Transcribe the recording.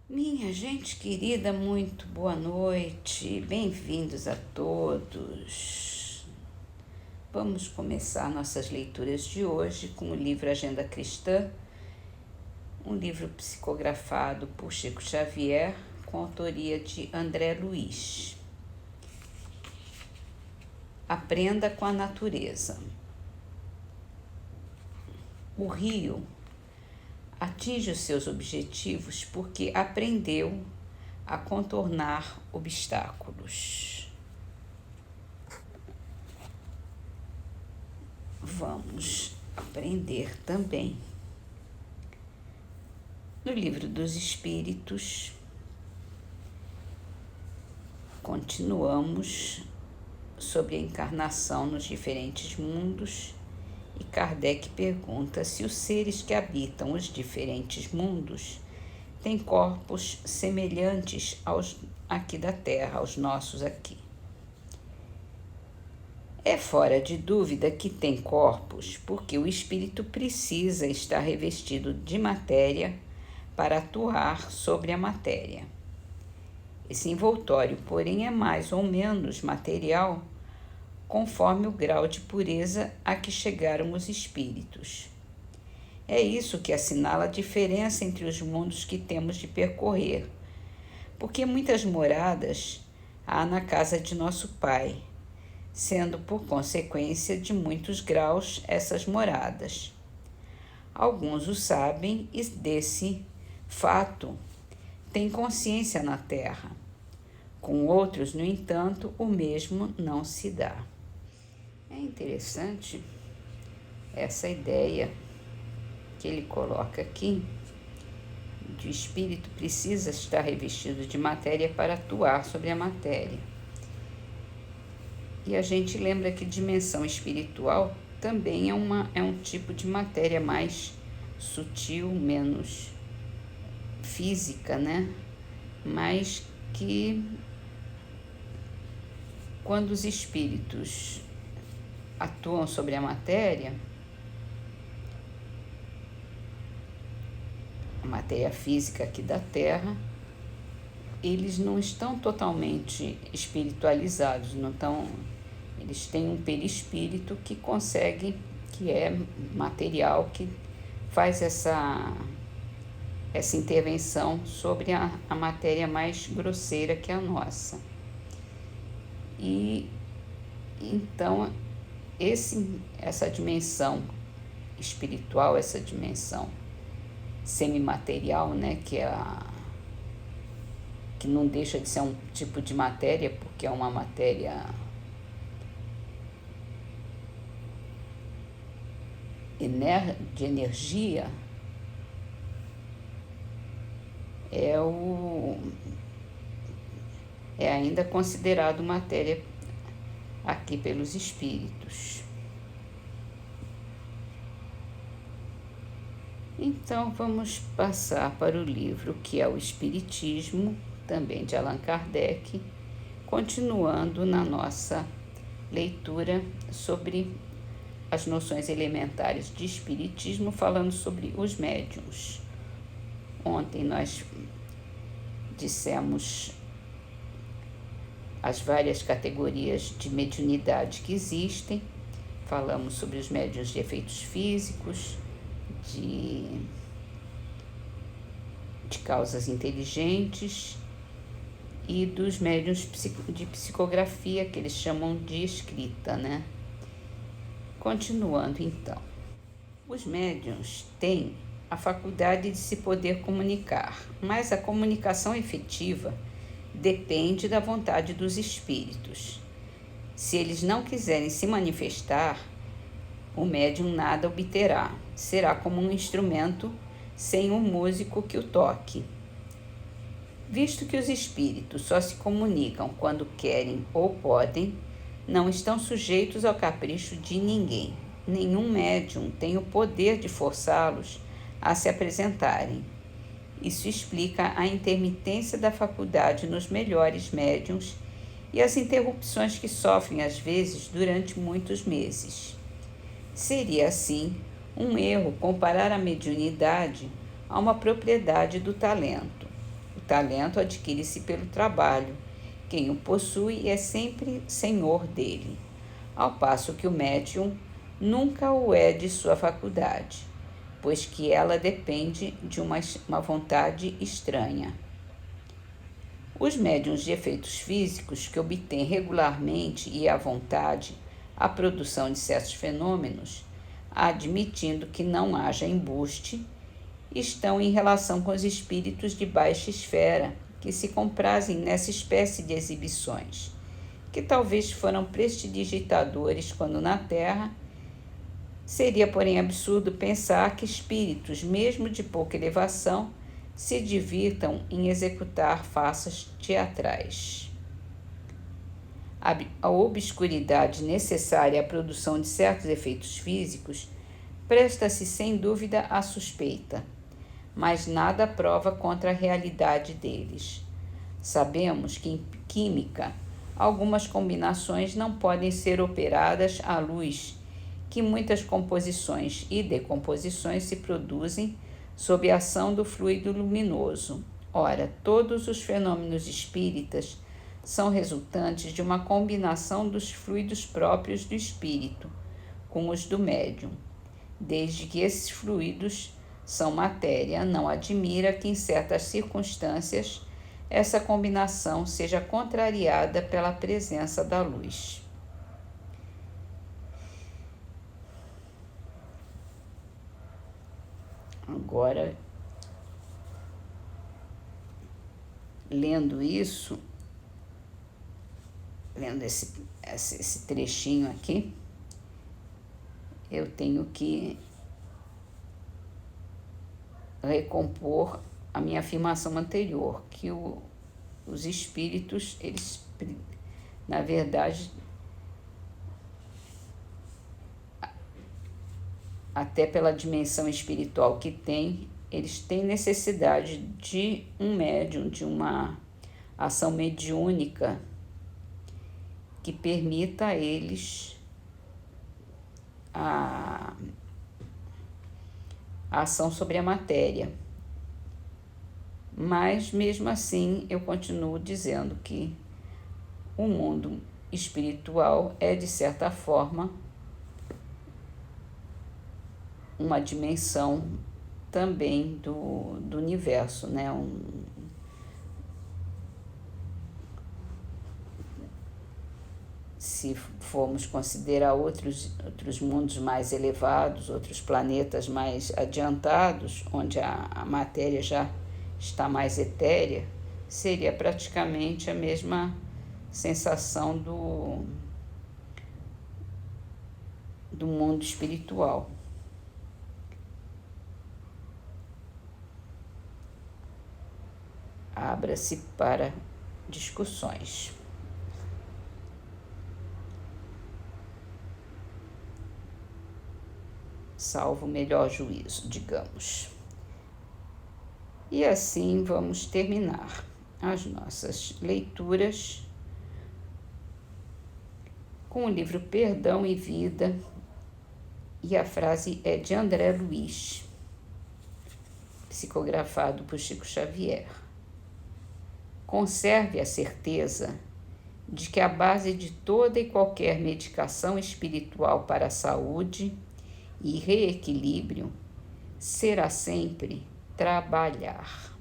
Minha gente querida, muito boa noite, bem-vindos a todos. Vamos começar nossas leituras de hoje com o livro Agenda Cristã, um livro psicografado por Chico Xavier, com autoria de André Luiz. Aprenda com a natureza. O rio atinge os seus objetivos porque aprendeu a contornar obstáculos. Vamos aprender também. No Livro dos Espíritos, continuamos sobre a encarnação nos diferentes mundos. E Kardec pergunta se os seres que habitam os diferentes mundos têm corpos semelhantes aos aqui da Terra, aos nossos aqui. É fora de dúvida que tem corpos, porque o espírito precisa estar revestido de matéria para atuar sobre a matéria. Esse envoltório, porém, é mais ou menos material, conforme o grau de pureza a que chegaram os espíritos. É isso que assinala a diferença entre os mundos que temos de percorrer, porque muitas moradas há na casa de nosso Pai, sendo por consequência de muitos graus essas moradas. Alguns o sabem e desse fato têm consciência na terra. Com outros, no entanto, o mesmo não se dá. É interessante essa ideia que ele coloca aqui, de o espírito precisa estar revestido de matéria para atuar sobre a matéria. E a gente lembra que dimensão espiritual também é um tipo de matéria mais sutil, menos física, né? Mas que quando os espíritos atuam sobre a matéria física aqui da Terra, eles não estão totalmente espiritualizados, eles têm um perispírito que consegue, que é material, que faz essa intervenção sobre a matéria mais grosseira que é a nossa. E então essa dimensão espiritual, essa dimensão semimaterial, né, que não deixa de ser um tipo de matéria, porque é uma matéria de energia, é ainda considerado matéria aqui pelos espíritos. Então vamos passar para o livro que é o Espiritismo, também de Allan Kardec, continuando na nossa leitura sobre as noções elementares de espiritismo, falando sobre os médiuns. Ontem nós dissemos as várias categorias de mediunidade que existem, falamos sobre os médiuns de efeitos físicos, de causas inteligentes e dos médiuns de psicografia, que eles chamam de escrita, né? Continuando então, os médiuns têm a faculdade de se poder comunicar, mas a comunicação efetiva depende da vontade dos espíritos. Se eles não quiserem se manifestar, o médium nada obterá. Será como um instrumento sem um músico que o toque. Visto que os espíritos só se comunicam quando querem ou podem, não estão sujeitos ao capricho de ninguém. Nenhum médium tem o poder de forçá-los a se apresentarem. Isso explica a intermitência da faculdade nos melhores médiuns e as interrupções que sofrem às vezes durante muitos meses. Seria, assim, um erro comparar a mediunidade a uma propriedade do talento. O talento adquire-se pelo trabalho. Quem o possui é sempre senhor dele, ao passo que o médium nunca o é de sua faculdade, pois que ela depende de uma vontade estranha. Os médiuns de efeitos físicos que obtêm regularmente e à vontade a produção de certos fenômenos, admitindo que não haja embuste, estão em relação com os espíritos de baixa esfera, que se comprazem nessa espécie de exibições, que talvez foram prestidigitadores quando na Terra. Seria, porém, absurdo pensar que espíritos, mesmo de pouca elevação, se divirtam em executar farsas teatrais. A obscuridade necessária à produção de certos efeitos físicos presta-se sem dúvida à suspeita, mas nada prova contra a realidade deles. Sabemos que em química algumas combinações não podem ser operadas à luz, que muitas composições e decomposições se produzem sob a ação do fluido luminoso. Ora, todos os fenômenos espíritas são resultantes de uma combinação dos fluidos próprios do espírito com os do médium. Desde que esses fluidos são matéria, não admira que em certas circunstâncias essa combinação seja contrariada pela presença da luz. Agora, lendo isso, lendo esse trechinho aqui, eu tenho que recompor a minha afirmação anterior, que os espíritos, eles, na verdade, até pela dimensão espiritual que tem, eles têm necessidade de um médium, de uma ação mediúnica que permita a eles a ação sobre a matéria. Mas, mesmo assim, eu continuo dizendo que o mundo espiritual é, de certa forma, uma dimensão também do universo, né? Se formos considerar outros mundos mais elevados, outros planetas mais adiantados, onde a matéria já está mais etérea, seria praticamente a mesma sensação do mundo espiritual. Abra-se para discussões. Salvo o melhor juízo, digamos. E assim vamos terminar as nossas leituras com o livro Perdão e Vida, e a frase é de André Luiz, psicografado por Chico Xavier. Conserve a certeza de que a base de toda e qualquer medicação espiritual para a saúde e reequilíbrio será sempre trabalhar.